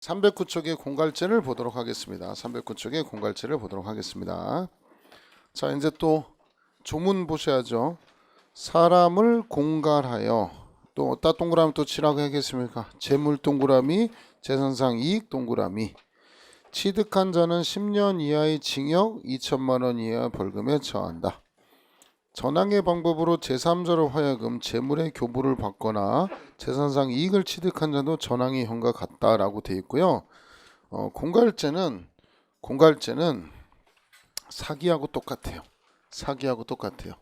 309쪽의 공갈죄를 보도록 하겠습니다. 309쪽의 공갈죄를 보도록 하겠습니다. 자, 이제 또 조문 보셔야죠. 사람을 공갈하여 또 어디다 동그라미 또 치라고 하겠습니까? 재물 동그라미, 재산상 이익 동그라미. 취득한 자는 10년 이하의 징역, 2천만 원 이하 벌금에 처한다. 전항의 방법으로 제3자로 하여금 재물의 교부를 받거나 재산상 이익을 취득한 자도 전항의 형과 같다라고 되어 있고요. 공갈죄는 사기하고 똑같아요. 사기하고 똑같아요.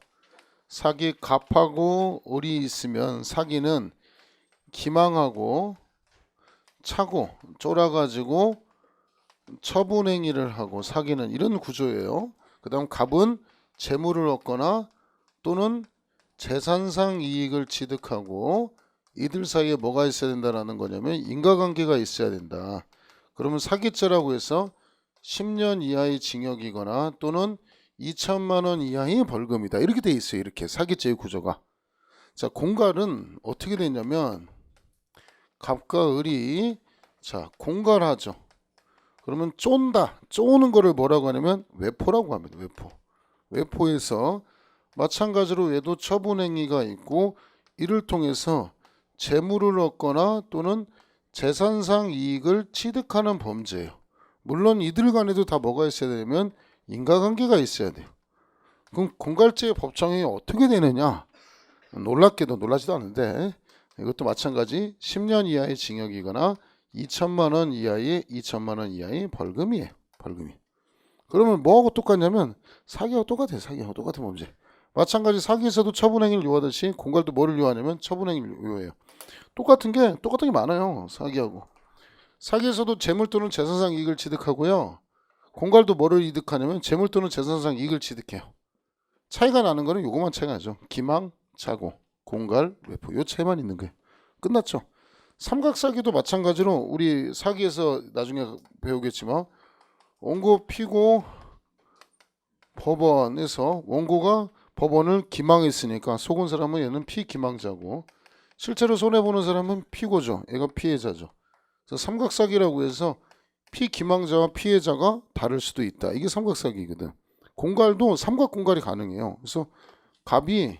사기 갑하고 을이 있으면 사기는 기망하고 차고 쫄아가지고 처분행위를 하고 사기는 이런 구조예요. 그 다음 갑은 재물을 얻거나 또는 재산상 이익을 취득하고 이들 사이에 뭐가 있어야 된다라는 거냐면 인과관계가 있어야 된다. 그러면 사기죄라고 해서 10년 이하의 징역이거나 또는 2천만 원 이하의 벌금이다. 이렇게 돼 있어요. 이렇게 사기죄의 구조가. 자, 공갈은 어떻게 되냐면 갑과 을이 자 공갈하죠. 그러면 쫀다. 쪼는 거를 뭐라고 하냐면 외포라고 합니다. 외포. 외포에서 마찬가지로 외도 처분행위가 있고 이를 통해서 재물을 얻거나 또는 재산상 이익을 취득하는 범죄예요. 물론 이들 간에도 다 뭐가 있어야 되냐면 인과관계가 있어야 돼요. 그럼 공갈죄의 법정이 어떻게 되느냐? 놀랍게도 놀라지도 않은데 이것도 마찬가지 10년 이하의 징역이거나 2천만 원 이하의 벌금이에요. 벌금이. 그러면 뭐하고 똑같냐면 사기하고 똑같아요. 사기하고 똑같은 범죄. 마찬가지 사기에서도 처분행위를 요하듯이 공갈도 뭐를 요하냐면 처분행위를 요해요. 똑같은 게 많아요. 사기하고. 사기에서도 재물 또는 재산상 이익을 취득하고요. 공갈도 뭐를 이득하냐면 재물 또는 재산상 이익을 취득해요. 차이가 나는 거는 요거만 차이가 나죠. 기망, 자고, 공갈, 외포 요 차이만 있는 거예요. 끝났죠. 삼각사기도 마찬가지로 우리 사기에서 나중에 배우겠지만 원고 피고 법원에서 원고가 법원을 기망했으니까 속은 사람은 얘는 피기망자고 실제로 손해보는 사람은 피고죠. 얘가 피해자죠. 그래서 삼각사기라고 해서 피기망자와 피해자가 다를 수도 있다. 이게 삼각사기거든. 공갈도 삼각공갈이 가능해요. 그래서 갑이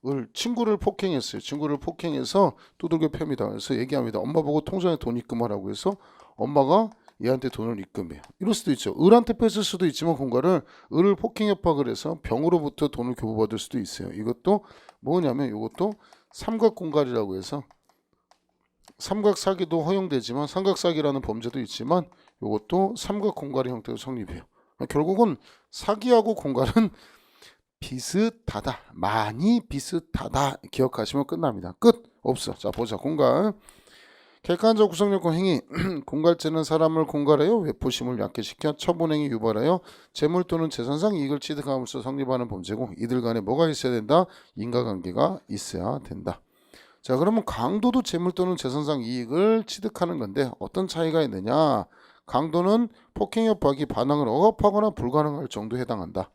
을 친구를 폭행했어요. 친구를 폭행해서 두들겨 팹니다. 그래서 얘기합니다. 엄마 보고 통장에 돈 입금하라고 해서 엄마가 얘한테 돈을 입금해요. 이럴 수도 있죠. 을한테 뺏을 수도 있지만 공갈을 을을 폭행 협박을 해서 병으로부터 돈을 교부받을 수도 있어요. 이것도 뭐냐면 이것도 삼각공갈이라고 해서 삼각사기도 허용되지만 삼각사기라는 범죄도 있지만 이것도 삼각공갈의 형태로 성립해요. 결국은 사기하고 공갈은 비슷하다. 많이 비슷하다. 기억하시면 끝납니다. 끝. 없어. 자 보자. 공갈. 객관적 구성요건 행위. 공갈죄는 사람을 공갈하여 외포심을 약해시켜 처분행위 유발하여 재물 또는 재산상 이익을 취득함으로써 성립하는 범죄고 이들 간에 뭐가 있어야 된다? 인과관계가 있어야 된다. 자 그러면 강도도 재물 또는 재산상 이익을 취득하는 건데 어떤 차이가 있느냐? 강도는 폭행 협박이 반항을 억압하거나 불가능할 정도에 해당한다.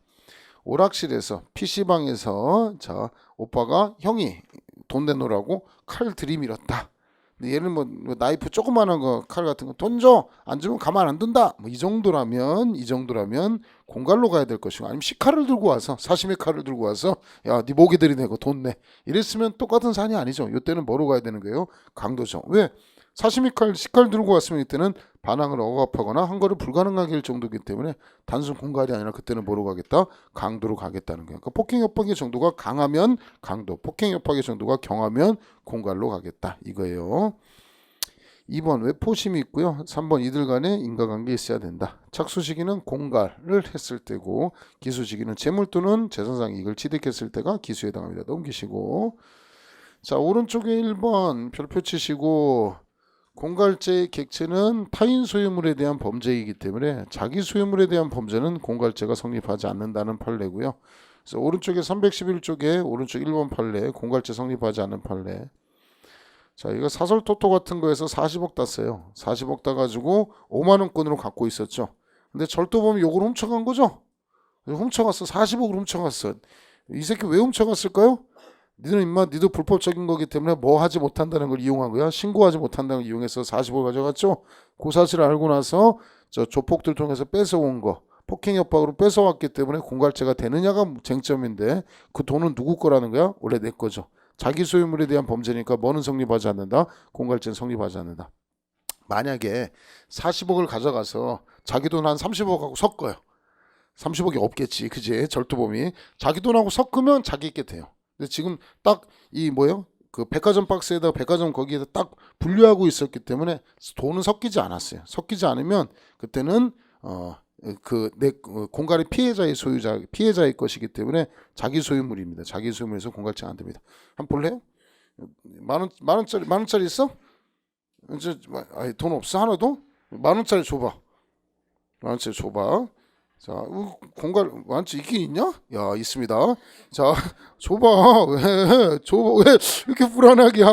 오락실에서 PC방에서 자 오빠가 형이 돈 내놓으라고 칼 들이밀었다. 근데 얘는 뭐 나이프 조그만한 거 칼 같은 거 돈 줘. 안 주면 가만 안 둔다. 뭐 이 정도라면 공갈로 가야 될 것이고 아니면 시칼을 들고 와서 사시미 칼을 들고 와서 야 네 목에 들이내고 돈 내. 이랬으면 똑같은 산이 아니죠. 이때는 뭐로 가야 되는 거예요? 강도죠. 왜? 사시미 칼, 시칼 들고 왔으면 이때는 반항을 억압하거나 한 거를 불가능하게 할 정도이기 때문에 단순 공갈이 아니라 그때는 뭐로 가겠다? 강도로 가겠다는 거예요. 그러니까 폭행 협박의 정도가 강하면 강도, 폭행 협박의 정도가 경하면 공갈로 가겠다 이거예요. 2번 외포심이 있고요. 3번 이들 간에 인과관계 있어야 된다. 착수 시기는 공갈을 했을 때고 기수 시기는 재물 또는 재산상 이익을 취득했을 때가 기수에 해당합니다. 넘기시고 자 오른쪽에 1번 별표 치시고 공갈죄의 객체는 타인 소유물에 대한 범죄이기 때문에 자기 소유물에 대한 범죄는 공갈죄가 성립하지 않는다는 판례고요. 그래서 오른쪽에 311쪽에 오른쪽 1번 판례 공갈죄 성립하지 않는 판례. 자 이거 사설토토 같은 거에서 40억 땄어요. 40억 따가지고 5만원권으로 갖고 있었죠. 근데 절도범이 요걸 훔쳐간 거죠. 훔쳐갔어. 40억을 훔쳐갔어. 이 새끼 왜 훔쳐갔을까요? 니들 임마 니도 불법적인 거기 때문에 뭐 하지 못한다는 걸 이용한 거야. 신고하지 못한다는 걸 이용해서 40억 가져갔죠. 그 사실을 알고 나서 저 조폭들 통해서 뺏어온 거 폭행 협박으로 뺏어왔기 때문에 공갈죄가 되느냐가 쟁점인데 그 돈은 누구 거라는 거야? 원래 내 거죠. 자기 소유물에 대한 범죄니까 뭐는 성립하지 않는다. 공갈죄는 성립하지 않는다. 만약에 40억을 가져가서 자기 돈 한 30억하고 섞어요. 30억이 없겠지. 그지? 절도범이. 자기 돈하고 섞으면 자기 있게 돼요. 근데 지금 딱 이 뭐요? 그 백화점 박스에다 백화점 거기에다 딱 분류하고 있었기 때문에 돈은 섞이지 않았어요. 섞이지 않으면 그때는 공갈의 피해자의 것이기 때문에 자기 소유물입니다. 자기 소유물에서 공갈죄 안 됩니다. 한번 볼래요? 만 원짜리 있어? 이제 돈 없어 하나도? 만 원짜리 줘봐. 만 원짜리 줘봐. 자, 공갈 완치 있긴 있냐? 야, 있습니다. 자, 줘봐. 왜? 줘봐. 왜 이렇게 불안하게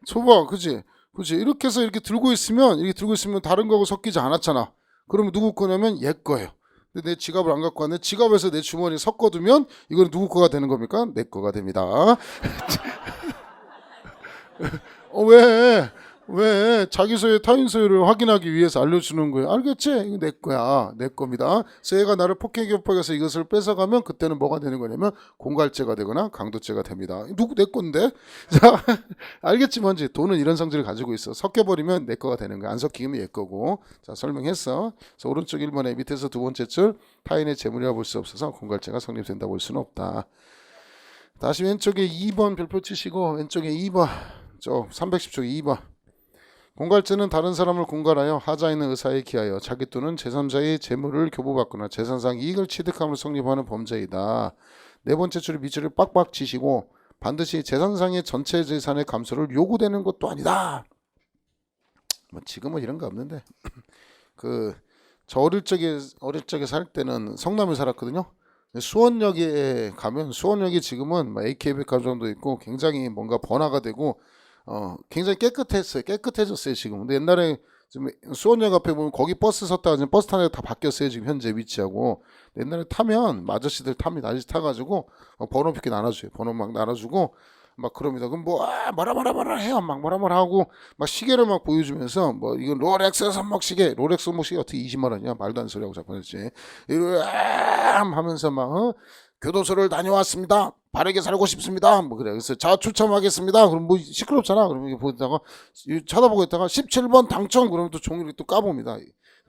줘봐. 그지? 이렇게 해서 이렇게 들고 있으면 다른 거하고 섞이지 않았잖아. 그러면 누구 거냐면 얘 거예요. 근데 내 지갑을 안 갖고 왔네. 지갑에서 내 주머니에 섞어두면 이건 누구 거가 되는 겁니까? 내 거가 됩니다. 왜 자기 소유 타인 소유를 확인하기 위해서 알려주는 거예요. 알겠지? 이거 내 거야. 내 겁니다. 그래서 얘가 나를 폭행 협박해서 이것을 뺏어가면 그때는 뭐가 되는 거냐면 공갈죄가 되거나 강도죄가 됩니다. 누구 내 건데? 자, 알겠지 뭔지. 돈은 이런 성질을 가지고 있어. 섞여버리면 내 거가 되는 거야. 안 섞이면 얘 거고. 자, 설명했어. 그래서 오른쪽 1번에 밑에서 두 번째 줄 타인의 재물이라 볼 수 없어서 공갈죄가 성립된다 볼 수는 없다. 다시 왼쪽에 2번 별표 치시고 왼쪽에 2번 310쪽 2번 공갈죄는 다른 사람을 공갈하여 하자 있는 의사에 기하여 자기 또는 제3자의 재물을 교부받거나 재산상 이익을 취득함으로 성립하는 범죄이다. 네 번째 줄에 밑줄을 빡빡 치시고 반드시 재산상의 전체 재산의 감소를 요구되는 것도 아니다. 뭐 지금은 이런 거 없는데 저 어릴 적에 살 때는 성남에 살았거든요. 수원역에 가면 수원역이 지금은 AK백화점도 있고 굉장히 뭔가 번화가 되고 굉장히 깨끗해졌어요 지금. 근데 옛날에 좀 수원역 앞에 보면 거기 버스 섰다가 지금 버스 타는 데다 바뀌었어요 지금 현재 위치하고. 옛날에 타면 아저씨들 탑니다. 아저씨 타가지고 번호표 나눠줘요. 번호 막 나눠주고 막 그럽니다. 그럼 뭐라 해요. 막 뭐라 하고 막 시계를 막 보여주면서 뭐 이건 롤렉스 손목시계, 롤렉스 손목시계 어떻게 20만 원이야? 말도 안 소리하고 자꾸 했지. 이거 하면서 막 교도소를 다녀왔습니다. 바르게 살고 싶습니다. 뭐 그래. 그래서 자 추첨하겠습니다. 그럼 뭐 시끄럽잖아. 그러면 보다가 쳐다보고 있다가 17번 당첨 그러면 또 종이를 또 까봅니다.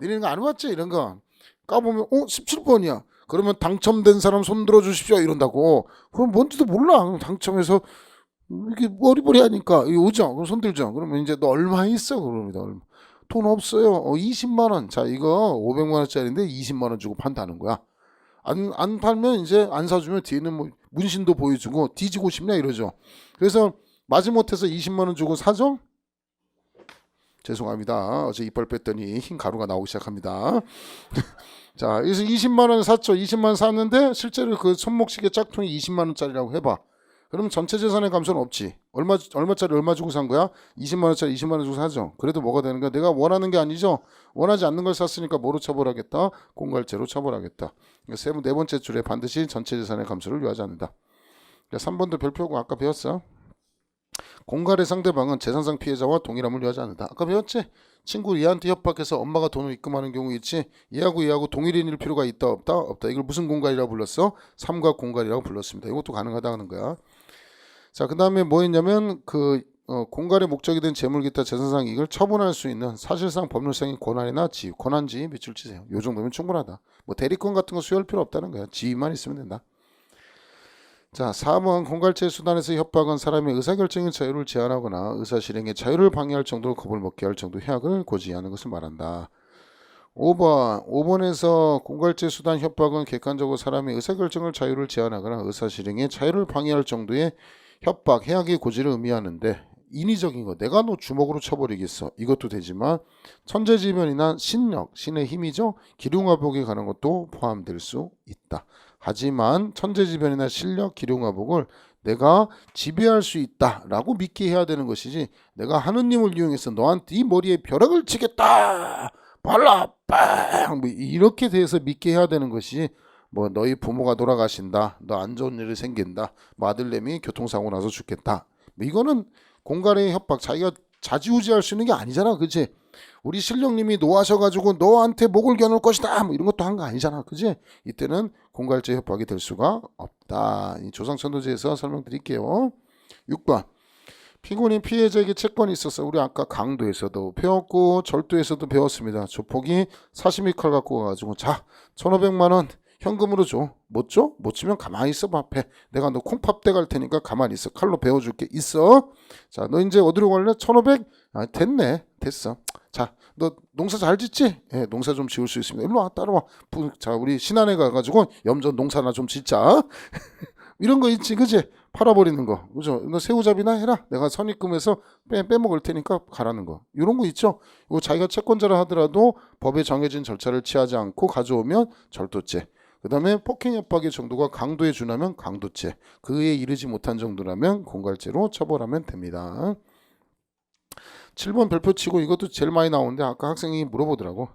이런 거 안 왔지 이런 거. 까보면 17번이야. 그러면 당첨된 사람 손 들어 주십시오 이런다고. 그럼 뭔지도 몰라. 그럼 당첨해서 이렇게 머리머리하니까 오죠. 그럼 손 들죠. 그러면 이제 너 얼마 있어? 그럽니다. 돈 없어요. 20만 원. 자 이거 500만 원짜리인데 20만 원 주고 판다는 거야. 안 팔면 이제 안 사주면 뒤에는 뭐 문신도 보여주고 뒤지고 싶냐 이러죠. 그래서 마지못해서 20만 원 주고 사죠. 죄송합니다. 어제 이빨 뺐더니 흰 가루가 나오기 시작합니다. 자, 그래서 20만 원 샀죠. 20만 원 샀는데 실제로 그 손목시계 짝퉁이 20만 원짜리라고 해봐. 그럼 전체 재산의 감소는 없지. 얼마짜리 얼마 주고 산 거야? 20만 원짜리 20만 원 주고 사죠. 그래도 뭐가 되는 거야? 내가 원하는 게 아니죠. 원하지 않는 걸 샀으니까 뭐로 처벌하겠다? 공갈죄로 처벌하겠다. 네 번째 줄에 반드시 전체 재산의 감소를 요하지 않는다. 3번도 별표고 아까 배웠어. 공갈의 상대방은 재산상 피해자와 동일함을 요하지 않는다. 아까 배웠지? 친구 얘한테 협박해서 엄마가 돈을 입금하는 경우 있지. 얘하고 동일인일 필요가 있다 없다? 없다. 이걸 무슨 공갈이라고 불렀어? 삼각 공갈이라고 불렀습니다. 이것도 가능하다는 거야. 자, 그 다음에 뭐 있냐면 공갈의 목적이 된 재물 기타 재산상 이익을 처분할 수 있는 사실상 법률상의 권한이나 지위, 권한지위 밑줄 치세요. 요 정도면 충분하다. 뭐 대리권 같은 거 수여할 필요 없다는 거야. 지위만 있으면 된다. 자, 4번 공갈죄 수단에서 협박은 사람의 의사결정의 자유를 제한하거나 의사실행의 자유를 방해할 정도로 겁을 먹게 할 정도 해악을 고지하는 것을 말한다. 5번에서 공갈죄 수단 협박은 객관적으로 사람의 의사결정을 자유를 제한하거나 의사실행의 자유를 방해할 정도의 협박, 해악의 고지를 의미하는데 인위적인 거 내가 너 주먹으로 쳐버리겠어 이것도 되지만 천재지변이나 신력, 신의 힘이죠. 기륭화복에 가는 것도 포함될 수 있다. 하지만 천재지변이나 실력, 기륭화복을 내가 지배할 수 있다라고 믿게 해야 되는 것이지 내가 하느님을 이용해서 너한테 이 머리에 벼락을 치겠다 발라 빵 뭐 이렇게 돼서 믿게 해야 되는 것이지 뭐 너희 부모가 돌아가신다, 너 안 좋은 일이 생긴다, 뭐 아들내미 교통사고 나서 죽겠다. 뭐 이거는 공갈의 협박, 자기가 좌지우지할 수 있는 게 아니잖아, 그치? 우리 신령님이 노하셔가지고 너한테 목을 겨눌 것이다, 뭐 이런 것도 한 거 아니잖아, 그치? 이때는 공갈죄 협박이 될 수가 없다. 이 조상천도제에서 설명드릴게요. 6번. 피고인 피해자에게 채권이 있어서 우리 아까 강도에서도 배웠고 절도에서도 배웠습니다. 조폭이 사시미 칼 갖고 와가지고 자 1,500만원 현금으로 줘. 못 줘? 못 주면 가만히 있어 봐. 앞에 내가 너 콩밥 떼갈 테니까 가만히 있어. 칼로 베어줄게. 있어. 자 너 이제 어디로 갈래? 1,500? 아 됐네. 됐어. 자 너 농사 잘 짓지? 예, 농사 좀 지을 수 있습니다. 일로 와 따라와. 자 우리 신안에 가가지고 염전 농사나 좀 짓자. 이런 거 있지 그지? 팔아버리는 거 그죠? 너 새우잡이나 해라. 내가 선입금해서 빼먹을 테니까 가라는 거. 이런 거 있죠? 이거 자기가 채권자라 하더라도 법에 정해진 절차를 취하지 않고 가져오면 절도죄. 그 다음에 폭행 협박의 정도가 강도에 준하면 강도죄. 그에 이르지 못한 정도라면 공갈죄로 처벌하면 됩니다. 7번 별표 치고 이것도 제일 많이 나오는데 아까 학생이 물어보더라고.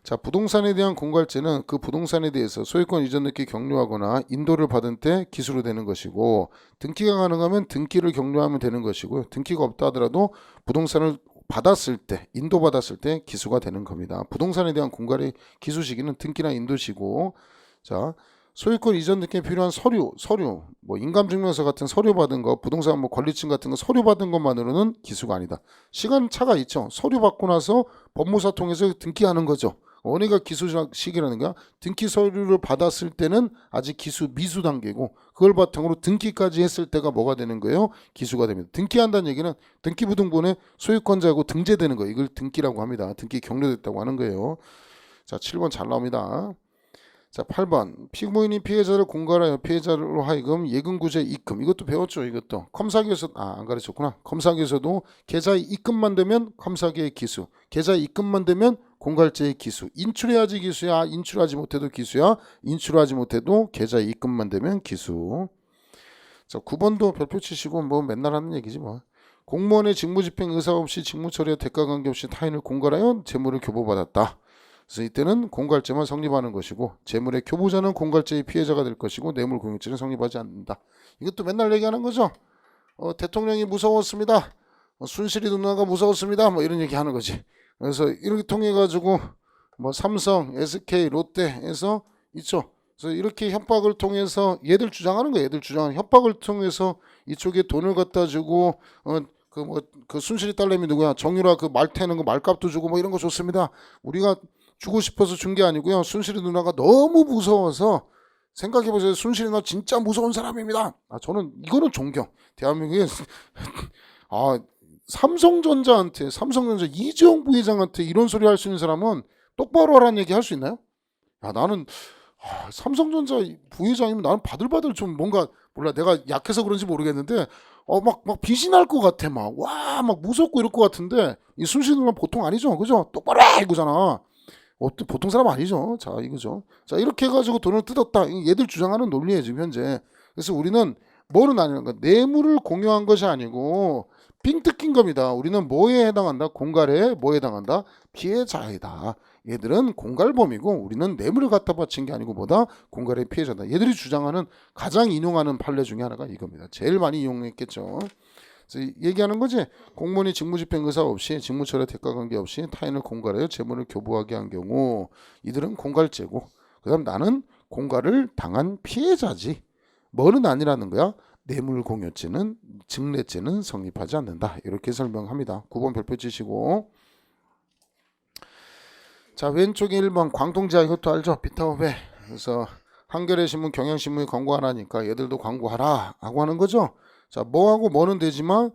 자, 부동산에 대한 공갈죄는 그 부동산에 대해서 소유권 이전 등기 격려하거나 인도를 받은 때 기수로 되는 것이고, 등기가 가능하면 등기를 격려하면 되는 것이고요. 등기가 없다 하더라도 부동산을 받았을 때, 인도받았을 때 기수가 되는 겁니다. 부동산에 대한 공갈의 기수 시기는 등기나 인도시고, 자, 소유권 이전 등기에 필요한 서류, 뭐 인감증명서 같은 서류 받은 거, 부동산 뭐 권리증 같은 거 서류 받은 것만으로는 기수가 아니다. 시간 차가 있죠. 서류 받고 나서 법무사 통해서 등기하는 거죠. 어디가 기수 시기라는 거야? 등기 서류를 받았을 때는 아직 기수 미수 단계고, 그걸 바탕으로 등기까지 했을 때가 뭐가 되는 거예요? 기수가 됩니다. 등기한다는 얘기는 등기부등본에 소유권자하고 등재되는 거예요. 이걸 등기라고 합니다. 등기 격려됐다고 하는 거예요. 자, 7번 잘 나옵니다. 자, 8번. 피고인이 피해자를 공갈하여 피해자로 하여금 예금구제 입금. 이것도 배웠죠. 이것도. 컴사기에서 안 가르쳤구나. 컴사기에서도 계좌에 입금만 되면 컴사기의 기수, 계좌에 입금만 되면 공갈죄의 기수. 인출해야지 기수야, 인출하지 못해도 기수야, 인출하지 못해도 계좌에 입금만 되면 기수. 자, 9번도 별표 치시고 뭐 맨날 하는 얘기지 뭐. 공무원의 직무집행 의사 없이 직무처리에 대가관계 없이 타인을 공갈하여 재물을 교부받았다. 그래서 이때는 공갈죄만 성립하는 것이고, 재물의 교부자는 공갈죄의 피해자가 될 것이고, 뇌물공유죄는 성립하지 않는다. 이것도 맨날 얘기하는 거죠. 대통령이 무서웠습니다. 순실이 누나가 무서웠습니다. 뭐 이런 얘기 하는 거지. 그래서 이렇게 통해 가지고 뭐 삼성, SK, 롯데에서 있죠. 그래서 이렇게 협박을 통해서 얘들 주장하는 거예요. 얘들 주장하는 협박을 통해서 이쪽에 돈을 갖다 주고 그 순실이 딸내미 누구야? 정유라 그 말 태는 거 말값도 주고 뭐 이런 거 좋습니다. 우리가 주고 싶어서 준 게 아니고요. 순실이 누나가 너무 무서워서 생각해보세요. 순실이 누나 진짜 무서운 사람입니다. 저는 이거는 존경. 대한민국에 삼성전자 이재용 부회장한테 이런 소리 할 수 있는 사람은 똑바로 하라는 얘기 할 수 있나요? 야, 나는 삼성전자 부회장이면 나는 바들바들 좀 뭔가 몰라. 내가 약해서 그런지 모르겠는데 막 빛이 날 것 같아. 막 무섭고 이럴 것 같은데 이 순실이 누나 보통 아니죠. 그죠? 똑바로 해 이거잖아. 보통 사람 아니죠. 자, 이거죠. 자, 이렇게 해가지고 돈을 뜯었다. 얘들 주장하는 논리에 지금 현재. 그래서 우리는 뭐는 아니는 거야. 뇌물을 공유한 것이 아니고 삥 뜯긴 겁니다. 우리는 뭐에 해당한다? 공갈에 뭐에 해당한다? 피해자이다. 얘들은 공갈범이고 우리는 뇌물을 갖다 바친 게 아니고 뭐다? 공갈의 피해자다. 얘들이 주장하는 가장 인용하는 판례 중에 하나가 이겁니다. 제일 많이 이용했겠죠. 그래서 얘기하는 거지. 공무원이 직무집행 의사 없이 직무처리 대가관계 없이 타인을 공갈하여 재물을 교부하게 한 경우 이들은 공갈죄고, 그 다음 나는 공갈을 당한 피해자지. 뭐는 아니라는 거야. 뇌물공유죄는 증례죄는 성립하지 않는다. 이렇게 설명합니다. 9번 별표 치시고, 자, 왼쪽에 1번 광동지하. 이것도 알죠? 비타오베. 그래서 한겨레 신문, 경향신문이 광고 하나니까 얘들도 광고하라 하고 하는 거죠. 자, 뭐하고 뭐는 되지만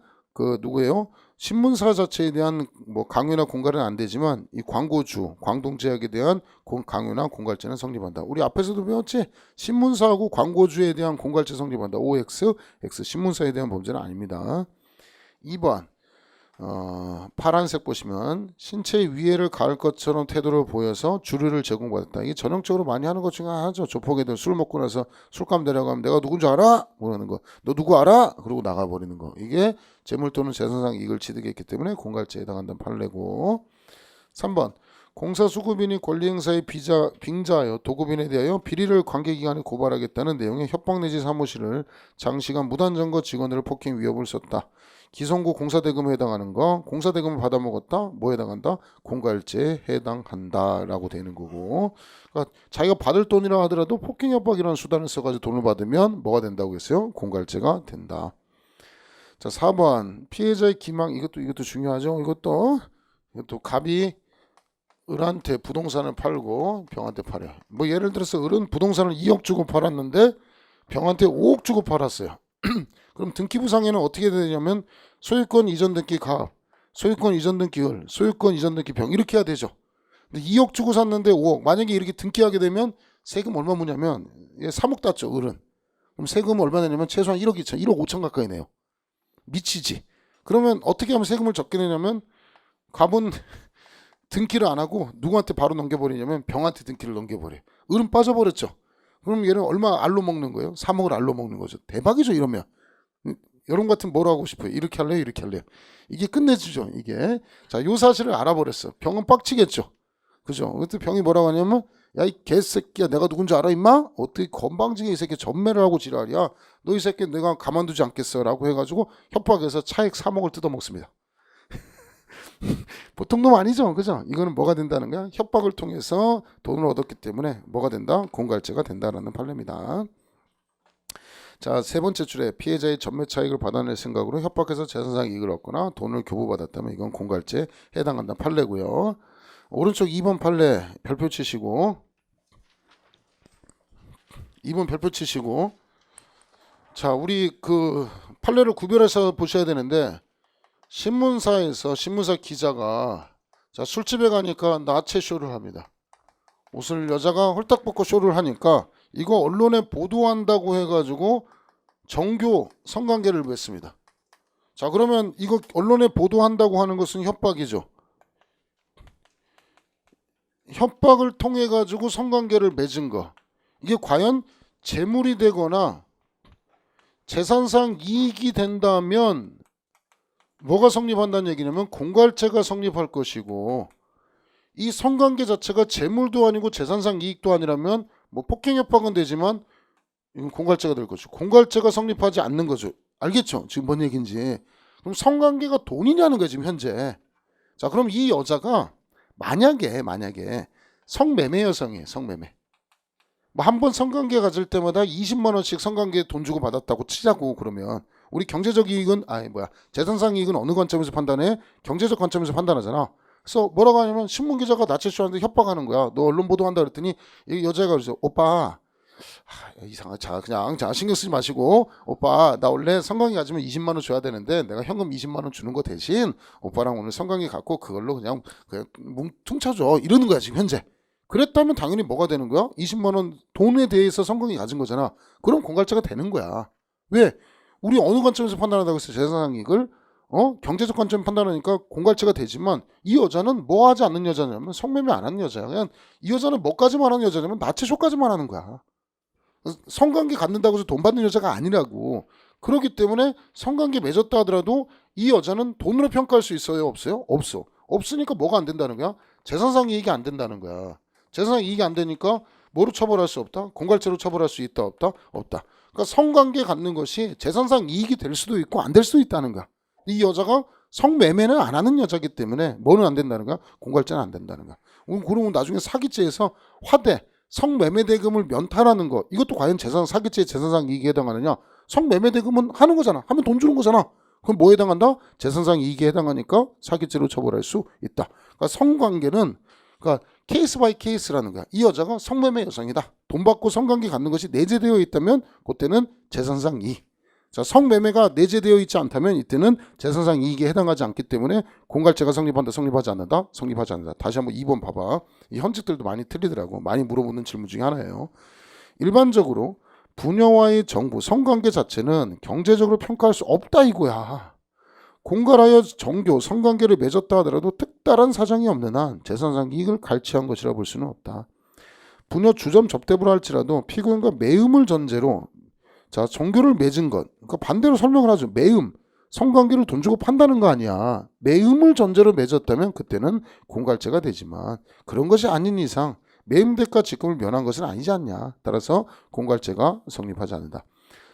누구예요? 신문사 자체에 대한 뭐 강요나 공갈은 안 되지만 이 광고주, 광동제약에 대한 강요나 공갈죄는 성립한다. 우리 앞에서도 배웠지? 신문사하고 광고주에 대한 공갈죄 성립한다. OX, X 신문사에 대한 범죄는 아닙니다. 2번 파란색 보시면 신체에 위해를 가할 것처럼 태도를 보여서 주류를 제공받았다. 이게 전형적으로 많이 하는 것 중에 하나죠. 조폭애들 술 먹고 나서 술감 데려가면 내가 누군지 알아? 그러는 거. 너 누구 알아? 그러고 나가버리는 거. 이게 재물 또는 재산상 이익을 취득했기 때문에 공갈죄에 해당한다는 판례고. 3번 공사수급인이 권리행사의 빙자하여 도급인에 대하여 비리를 관계기관에 고발하겠다는 내용의 협박 내지 사무실을 장시간 무단점거 직원들을 폭행 위협을 썼다. 기성고 공사대금에 해당하는 거, 공사대금을 받아먹었다, 뭐에 해당한다? 공갈죄에 해당한다라고 되는 거고, 그러니까 자기가 받을 돈이라 하더라도 폭행 협박이라는 수단을 써가지고 돈을 받으면 뭐가 된다고 했어요? 공갈죄가 된다. 자, 4번 피해자의 기망, 이것도 중요하죠. 이것도 갑이 을한테 부동산을 팔고 병한테 팔아요. 뭐 예를 들어서 을은 부동산을 2억 주고 팔았는데 병한테 5억 주고 팔았어요. 그럼 등기부상에는 어떻게 되냐면 소유권 이전 등기 갑, 소유권 이전 등기 을, 소유권 이전 등기 병 이렇게 해야 되죠. 근데 2억 주고 샀는데 5억. 만약에 이렇게 등기하게 되면 세금 얼마 무냐면 3억 땄죠, 을은. 그럼 세금 얼마 내냐면 최소한 1억 2천, 1억 5천 가까이 내요. 미치지. 그러면 어떻게 하면 세금을 적게 내냐면 갑은 등기를 안 하고 누구한테 바로 넘겨버리냐면 병한테 등기를 넘겨버려요. 을은 빠져버렸죠. 그럼 얘는 얼마 알로 먹는 거예요? 3억을 알로 먹는 거죠. 대박이죠, 이러면. 여러분 같으면 뭐로 하고 싶어요? 이렇게 할래요? 이렇게 할래요? 이게 끝내주죠, 이게. 자, 요 사실을 알아버렸어. 병은 빡치겠죠. 그죠? 그때 병이 뭐라고 하냐면, 야, 이 개새끼야, 내가 누군지 알아, 임마? 어떻게 건방지게 이 새끼 전매를 하고 지랄이야? 너 이 새끼 내가 가만두지 않겠어. 라고 해가지고 협박해서 차액 3억을 뜯어먹습니다. 보통 놈 아니죠, 그죠? 이거는 뭐가 된다는 거야? 협박을 통해서 돈을 얻었기 때문에 뭐가 된다? 공갈죄가 된다라는 판례입니다. 자, 세 번째 줄에 피해자의 전매 차익을 받아낼 생각으로 협박해서 재산상 이익을 얻거나 돈을 교부받았다면 이건 공갈죄에 해당한다는 판례고요. 오른쪽 2번 판례 별표 치시고 2번 별표 치시고 자, 우리 그 판례를 구별해서 보셔야 되는데 신문사에서 신문사 기자가 자, 술집에 가니까 나체 쇼를 합니다. 옷을 여자가 홀딱 벗고 쇼를 하니까 이거 언론에 보도한다고 해가지고 정교 성관계를 맺습니다. 자, 그러면 이거 언론에 보도한다고 하는 것은 협박이죠. 협박을 통해 가지고 성관계를 맺은 거, 이게 과연 재물이 되거나 재산상 이익이 된다면 뭐가 성립한다는 얘기냐면 공갈죄가 성립할 것이고, 이 성관계 자체가 재물도 아니고 재산상 이익도 아니라면 뭐 폭행협박은 되지만 이건 공갈죄가 될 것이고, 공갈죄가 성립하지 않는 거죠. 알겠죠? 지금 뭔 얘기인지. 그럼 성관계가 돈이냐는 거예요, 지금 현재. 자, 그럼 이 여자가 만약에 성매매 여성이에요. 성매매. 뭐 한 번 성관계 가질 때마다 20만 원씩 성관계 돈 주고 받았다고 치자고. 그러면 우리 경제적 이익은 재산상 이익은 어느 관점에서 판단해? 경제적 관점에서 판단하잖아. 그래서 뭐라고 하냐면 신문 기자가 나체쇼한테 협박하는 거야. 너 언론 보도한다 그랬더니 이 여자가 그러죠. 오빠 이상하다. 자, 그냥 신경 쓰지 마시고, 오빠 나 원래 성관계 가지면 20만 원 줘야 되는데 내가 현금 20만 원 주는 거 대신 오빠랑 오늘 성관계 갖고 그걸로 그냥 퉁쳐줘 이러는 거야 지금 현재. 그랬다면 당연히 뭐가 되는 거야? 20만 원 돈에 대해서 성관계 가진 거잖아. 그럼 공갈죄가 되는 거야. 왜? 우리 어느 관점에서 판단한다고 했어요? 재산상 이익을 경제적 관점 판단하니까 공갈죄가 되지만, 이 여자는 뭐 하지 않는 여자냐면 성매매 안 하는 여자야. 그냥 이 여자는 뭐까지만 하는 여자냐면 나체쇼까지만 하는 거야. 성관계 갖는다고 해서 돈 받는 여자가 아니라고. 그렇기 때문에 성관계 맺었다 하더라도 이 여자는 돈으로 평가할 수 있어요? 없어요? 없어. 없으니까 뭐가 안 된다는 거야? 재산상 이익이 안 된다는 거야. 재산상 이익이 안 되니까 뭐로 처벌할 수 없다? 공갈죄로 처벌할 수 있다? 없다? 없다. 그러니까 성관계 갖는 것이 재산상 이익이 될 수도 있고 안 될 수도 있다는 거야. 이 여자가 성매매는 안 하는 여자기 때문에 뭐는 안 된다는 거야? 공갈죄는 안 된다는 거야. 그러면 나중에 사기죄에서 화대 성매매 대금을 면탈하는 거, 이것도 과연 사기죄 재산상 이익에 해당하느냐? 성매매 대금은 하는 거잖아. 하면 돈 주는 거잖아. 그럼 뭐에 해당한다? 재산상 이익에 해당하니까 사기죄로 처벌할 수 있다. 그러니까 성관계는 케이스 바이 케이스라는 거야. 이 여자가 성매매 여성이다. 돈 받고 성관계 갖는 것이 내재되어 있다면 그때는 재산상 이익. 자, 성매매가 내재되어 있지 않다면 이때는 재산상 이익에 해당하지 않기 때문에 공갈죄가 성립한다, 성립하지 않는다, 성립하지 않는다. 다시 한번 2번 봐봐. 이 현직들도 많이 틀리더라고. 많이 물어보는 질문 중에 하나예요. 일반적으로 부녀와의 정부, 성관계 자체는 경제적으로 평가할 수 없다 이거야. 공갈하여 정교, 성관계를 맺었다 하더라도 특별한 사정이 없는 한 재산상 이익을 갈취한 것이라 볼 수는 없다. 부녀 주점 접대부를 할지라도 피고인과 매음을 전제로 자, 정교를 맺은 것, 그러니까 반대로 설명을 하죠. 매음, 성관계를 돈 주고 판다는 거 아니야. 매음을 전제로 맺었다면 그때는 공갈죄가 되지만 그런 것이 아닌 이상 매임 대가 지급을 면한 것은 아니지 않냐. 따라서 공갈죄가 성립하지 않는다.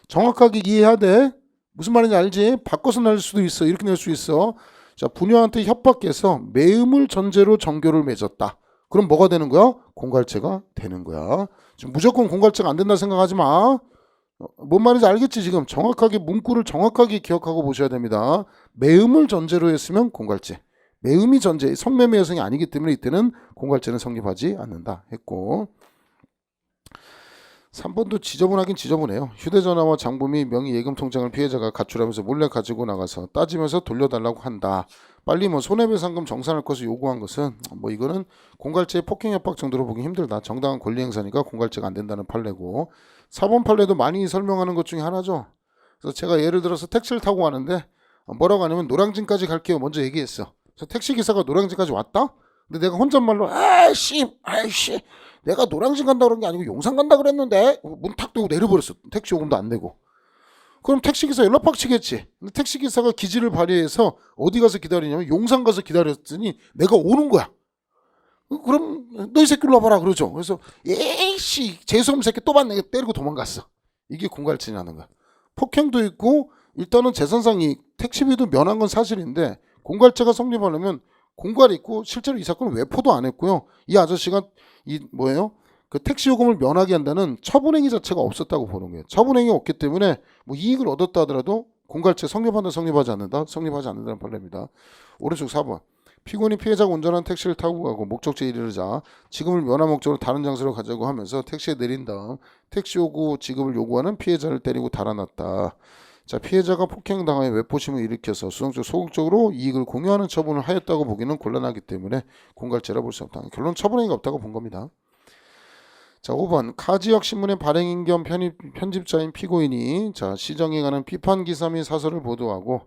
정확하게 이해해야 돼. 무슨 말인지 알지? 바꿔서 낼 수도 있어. 이렇게 낼 수 있어. 자, 부녀한테 협박해서 매음을 전제로 정교를 맺었다. 그럼 뭐가 되는 거야? 공갈죄가 되는 거야. 지금 무조건 공갈죄가 안 된다 생각하지 마. 뭔 말인지 알겠지? 지금 정확하게 문구를 정확하게 기억하고 보셔야 됩니다. 매음을 전제로 했으면 공갈죄. 매음이 전제, 성매매 여성이 아니기 때문에 이때는 공갈죄는 성립하지 않는다 했고, 3번도 지저분하긴 지저분해요. 휴대전화와 장부 및 명의 예금 통장을 피해자가 가출하면서 몰래 가지고 나가서 따지면서 돌려달라고 한다. 빨리 뭐 손해배상금 정산할 것을 요구한 것은 뭐 이거는 공갈죄의 폭행협박 정도로 보기 힘들다. 정당한 권리 행사니까 공갈죄가 안 된다는 판례고, 4번 판례도 많이 설명하는 것 중에 하나죠. 그래서 제가 예를 들어서 택시를 타고 가는데 뭐라고 하냐면 노량진까지 갈게요 먼저 얘기했어. 그래서 택시기사가 노량진까지 왔다? 근데 내가 혼잣말로 아이씨 내가 노량진 간다 그런 게 아니고 용산 간다 그랬는데 문 탁 두고 내려버렸어. 택시 요금도 안 내고. 그럼 택시기사 연락 빡치겠지. 근데 택시기사가 기지를 발휘해서 어디 가서 기다리냐면 용산 가서 기다렸더니 내가 오는 거야. 그럼 너 이 새끼로 와봐라 그러죠. 그래서 에이씨 재수없는 새끼 또 봤네 때리고 도망갔어. 이게 공갈죄냐는 거야. 폭행도 있고 일단은 재산상 이 택시비도 면한 건 사실인데 공갈죄가 성립하려면 공갈이 있고 실제로 이 사건은 외포도 안 했고요. 이 아저씨가 이 뭐예요? 그 택시 요금을 면하게 한다는 처분행위 자체가 없었다고 보는 거예요. 처분행위가 없기 때문에 뭐 이익을 얻었다 하더라도 공갈죄 성립한다 성립하지 않는다 성립하지 않는다는 판례입니다. 오른쪽 4번 피고인이 피해자가 운전한 택시를 타고 가고 목적지에 이르자 지급을 면한 목적으로 다른 장소로 가자고 하면서 택시에 내린 다음 택시 요구 지급을 요구하는 피해자를 때리고 달아났다. 자, 피해자가 폭행당하여 외포심을 일으켜서 수동적 소극적으로 이익을 공유하는 처분을 하였다고 보기는 곤란하기 때문에 공갈죄라 볼 수 없다. 결론 처분행위가 없다고 본 겁니다. 자, 5번 카지역 신문의 발행인 겸 편집자인 피고인이 자, 시정에 관한 비판 기사 및 사설을 보도하고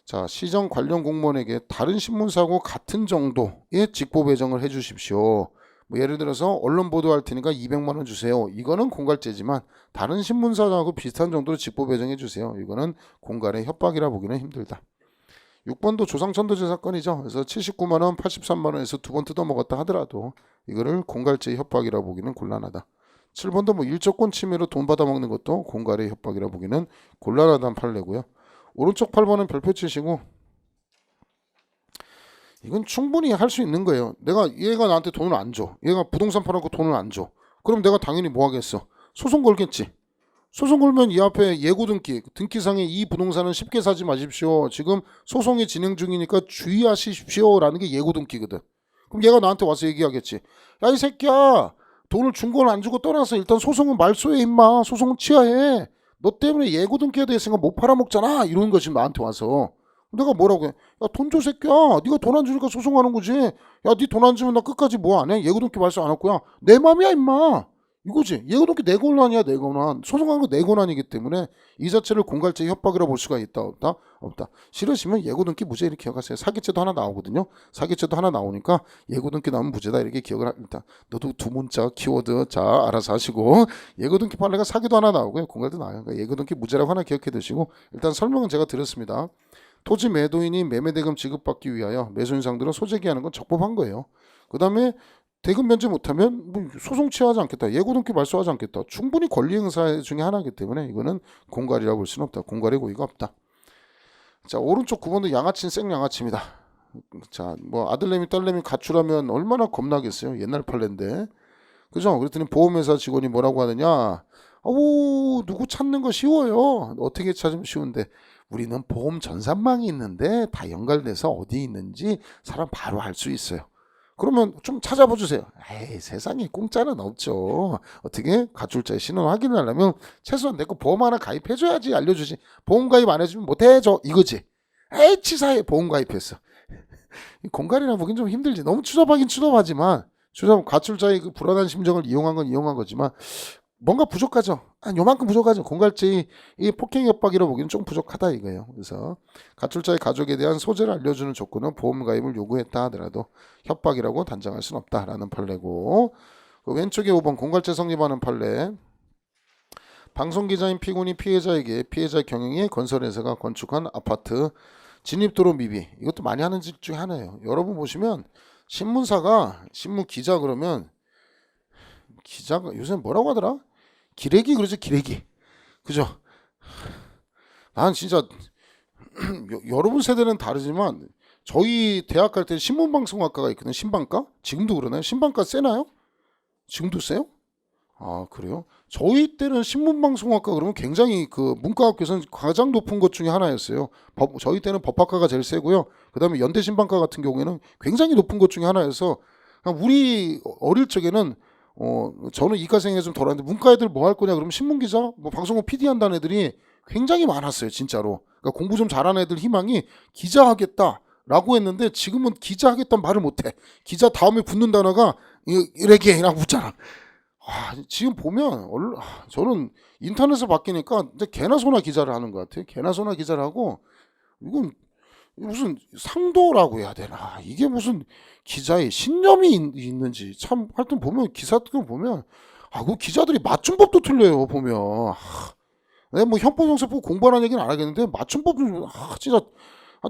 자, 시정 관련 공무원에게 다른 신문사하고 같은 정도의 직보 배정을 해 주십시오. 뭐 예를 들어서 언론 보도할 테니까 200만 원 주세요. 이거는 공갈죄지만 다른 신문사하고 비슷한 정도로 직보 배정해 주세요. 이거는 공갈의 협박이라 보기는 힘들다. 6번도 조상천도제 사건이죠. 그래서 79만 원, 83만 원에서 두 번 뜯어먹었다 하더라도 이거를 공갈죄의 협박이라 보기는 곤란하다. 7번도 뭐 일조권 침해로 돈 받아먹는 것도 공갈의 협박이라 보기는 곤란하다는 판례고요. 오른쪽 8번은 별표 치시고 이건 충분히 할 수 있는 거예요. 내가 얘가 나한테 돈을 안 줘. 얘가 부동산 팔아놓고 돈을 안 줘. 그럼 내가 당연히 뭐 하겠어? 소송 걸겠지. 소송 걸면 이 앞에 예고 등기상에 이 부동산은 쉽게 사지 마십시오. 지금 소송이 진행 중이니까 주의하십시오라는 게 예고 등기거든. 그럼 얘가 나한테 와서 얘기하겠지. 야 이 새끼야 돈을 준 건 안 주고 떠나서 일단 소송은 말소해 임마. 소송은 취하해. 너 때문에 예고 등기에 대해서 못 팔아먹잖아. 이런 거지 나한테 와서. 내가 뭐라고 해? 야 돈 줘 새끼야. 네가 돈 안 주니까 소송하는 거지. 야 네 돈 안 주면 나 끝까지 뭐 안 해? 예고 등기 말소 안 할 거야. 내 맘이야 임마. 이거지. 예고 등기 내 권한이야 내 권한. 소송하는 거 내 권한이기 때문에 이 자체를 공갈죄 협박이라 볼 수가 있다 없다? 없다. 싫으시면 예고 등기 무죄 이렇게 기억하세요. 사기죄도 하나 나오거든요. 사기죄도 하나 나오니까 예고 등기 나오면 무죄다 이렇게 기억을 합니다. 너도 두 문자 키워드 자 알아서 하시고 예고 등기 판례가 사기도 하나 나오고요. 공갈도 나와요. 그러니까 예고 등기 무죄라고 하나 기억해 두시고 일단 설명은 제가 드렸습니다. 토지 매도인이 매매대금 지급받기 위하여 매수인 상대로 소재기하는 건 적법한 거예요. 그 다음에 대금 면제 못하면 뭐 소송 취하지 않겠다. 예고등기 말소하지 않겠다. 충분히 권리 행사 중에 하나이기 때문에 이거는 공갈이라고 볼 수는 없다. 공갈의 고의가 없다. 자, 오른쪽 9번도 양아치는 생양아치입니다. 자, 뭐 아들내미 딸내미 가출하면 얼마나 겁나겠어요. 옛날 판례인데. 그죠? 그랬더니 보험회사 직원이 뭐라고 하느냐. 아우 누구 찾는 거 쉬워요. 어떻게 찾으면 쉬운데. 우리는 보험 전산망이 있는데 다 연결돼서 어디 있는지 사람 바로 알 수 있어요. 그러면 좀 찾아봐 주세요. 에이 세상에 공짜는 없죠. 어떻게 가출자의 신원 확인을 하려면 최소한 내 거 보험 하나 가입해줘야지 알려주지. 보험 가입 안 해주면 못해줘 이거지. 에이 치사해 보험 가입했어. 공갈이나 보긴 좀 힘들지. 너무 추잡하긴 추잡하지만 가출자의 그 불안한 심정을 이용한 건 이용한 거지만 뭔가 부족하죠. 요만큼 부족하죠. 공갈죄의 이 폭행 협박이라 보기는 좀 부족하다 이거예요. 그래서 가출자의 가족에 대한 소재를 알려주는 조건은 보험 가입을 요구했다 하더라도 협박이라고 단정할 수는 없다라는 판례고 그 왼쪽에 5번 공갈죄 성립하는 판례 방송기자인 피고인이 피해자에게 피해자 경영의 건설회사가 건축한 아파트 진입도로 미비, 이것도 많이 하는 집 중에 하나예요. 여러분 보시면 신문사가 신문 기자 그러면 기자가 요새 뭐라고 하더라? 기레기 그러죠, 기레기. 그죠? 난 진짜 여러분 세대는 다르지만 저희 대학 갈 때 신문방송학과가 있거든요. 신방과? 지금도 그러나요? 신방과 세나요? 지금도 세요? 아 그래요? 저희 때는 신문방송학과 그러면 굉장히 그 문과학교에서는 가장 높은 것 중에 하나였어요. 저희 때는 법학과가 제일 세고요. 그 다음에 연대신방과 같은 경우에는 굉장히 높은 것 중에 하나여서 우리 어릴 적에는 저는 이과생이 좀 덜한데 문과 애들 뭐 할 거냐 그러면 신문기자, 뭐 방송국 PD 한다는 애들이 굉장히 많았어요, 진짜로. 그러니까 공부 좀 잘하는 애들 희망이 기자 하겠다라고 했는데 지금은 기자 하겠다는 말을 못해. 기자 다음에 붙는 단어가 이래게라고 붙잖아. 지금 보면 저는 인터넷을 바뀌니까 이제 개나 소나 기자를 하는 것 같아요. 개나 소나 기자를 하고 이건 무슨 상도라고 해야 되나? 이게 무슨 기자의 신념이 있는지 참 하여튼 보면 기사들 보면 그 기자들이 맞춤법도 틀려요 보면. 내가 뭐 형법형사법 공부하는 얘기는 안 하겠는데 맞춤법 좀 진짜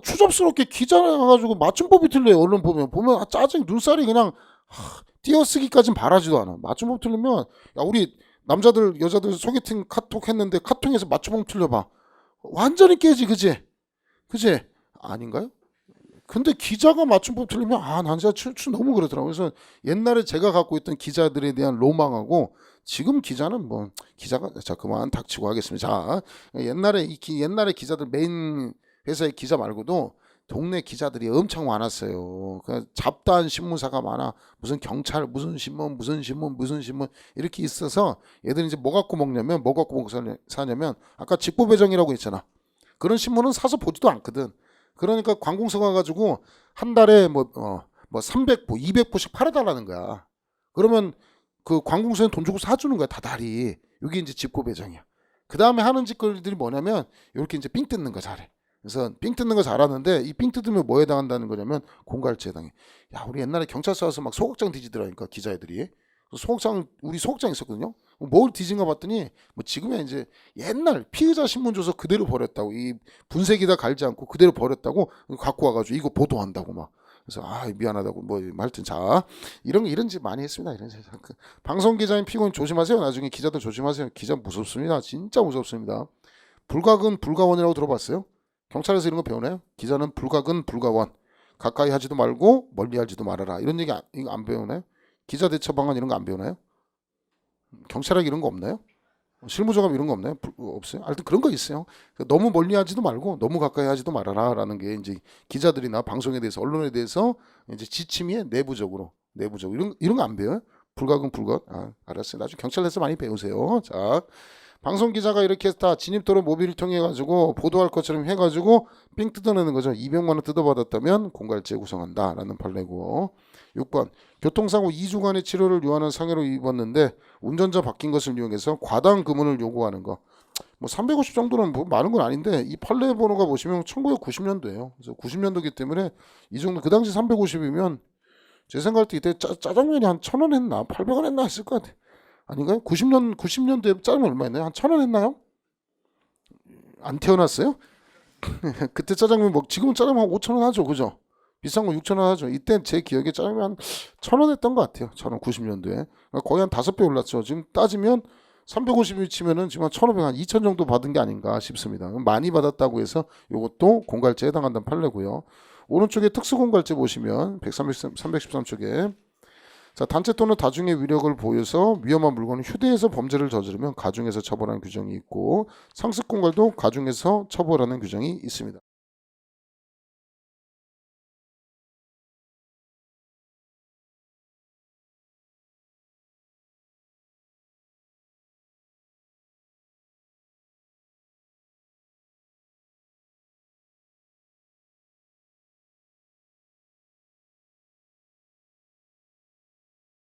추접스럽게 기자가지고 맞춤법이 틀려요. 언론 보면 짜증 눈살이 그냥 띄어쓰기까진 바라지도 않아. 맞춤법 틀리면 야 우리 남자들 여자들 소개팅 카톡 했는데 카톡에서 맞춤법 틀려봐. 완전히 깨지 그지? 아닌가요? 근데 기자가 맞춤법 틀리면 난 진짜 너무 그러더라고요. 그래서 옛날에 제가 갖고 있던 기자들에 대한 로망하고 지금 기자는 뭐 기자가 자 그만 닥치고 하겠습니다. 자 옛날에 옛날에 기자들 메인 회사의 기자 말고도 동네 기자들이 엄청 많았어요. 잡다한 신문사가 많아. 무슨 경찰, 무슨 신문 이렇게 있어서 얘들이 이제 뭐 갖고 먹냐면 뭐 갖고 사냐면 아까 직보배정이라고 했잖아. 그런 신문은 사서 보지도 않거든. 그러니까 관공서 가가지고 한 달에 뭐 300부, 200부씩 팔아달라는 거야. 그러면 그 관공서는 돈 주고 사주는 거야, 다달이. 이게 이제 직보배정이야. 그 다음에 하는 짓거리들이 뭐냐면 이렇게 이제 삥 뜯는 거 잘해. 그래서 삥 뜯는 거 잘하는데 이 삥 뜯으면 뭐에 해당한다는 거냐면 공갈죄에 해당해. 야 우리 옛날에 경찰서 와서 막 소극장 뒤지더라니까 기자애들이. 우리 소극장 있었거든요. 뭘 뒤진가 봤더니 뭐 지금은 이제 옛날 피의자 신문 줘서 그대로 버렸다고, 이 분쇄기다 갈지 않고 그대로 버렸다고 갖고 와가지고 이거 보도한다고 막. 그래서 미안하다고 뭐 하여튼 자 이런 짓 많이 했습니다. 이런 짓. 방송 기자인 피고인 조심하세요. 나중에 기자들 조심하세요. 기자 무섭습니다. 진짜 무섭습니다. 불가근 불가원이라고 들어봤어요? 경찰에서 이런 거 배우나요? 기자는 불가근 불가원. 가까이 하지도 말고 멀리 하지도 말아라. 이런 얘기 이거 안 배우나요? 기자 대처 방안 이런 거 안 배우나요? 경찰학 이런 거 없나요? 실무조감 이런 거 없나요? 없어요? 하여튼 그런 거 있어요. 너무 멀리 하지도 말고 너무 가까이 하지도 말아라라는 게 이제 기자들이나 방송에 대해서 언론에 대해서 이제 지침이 내부적으로 이런 거 안 배워요? 불가근 불가. 알았어요. 나중에 경찰에서 많이 배우세요. 자. 방송 기자가 이렇게 다 진입도로 모비를 통해 가지고 보도할 것처럼 해가지고 삥 뜯어내는 거죠. 200만 원 뜯어받았다면 공갈죄 구성한다라는 판례고. 6번 교통사고 2주간의 치료를 요하는 상해로 입었는데 운전자 바뀐 것을 이용해서 과당 금원을 요구하는 거. 뭐 350 정도는 뭐 많은 건 아닌데 이 판례 번호가 보시면 1990년도예요. 그래서 90년도기 때문에 이 정도 그 당시 350이면 제 생각할 때 이때 짜장면이 한 1,000원 했나 800원 했나 했을 것 같아. 아닌가요? 90년도에 짜장면 얼마였나요? 한 1,000원 했나요? 안 태어났어요? 그때 짜장면 지금은 짜장면 한 5,000원 하죠, 그죠? 비싼 거 6,000원 하죠. 이때 제 기억에 짜장면 한 1,000원 했던 것 같아요. 1,000원 90년도에 거의 한 5배 올랐죠. 지금 따지면 350을 치면은 지금 한 1,500, 한 2,000 정도 받은 게 아닌가 싶습니다. 많이 받았다고 해서 이것도 공갈죄에 해당한다는 판례고요. 오른쪽에 특수공갈죄 보시면 313쪽에 자, 단체 또는 다중의 위력을 보여서 위험한 물건을 휴대해서 범죄를 저지르면 가중해서 처벌하는 규정이 있고 상습공갈도 가중해서 처벌하는 규정이 있습니다.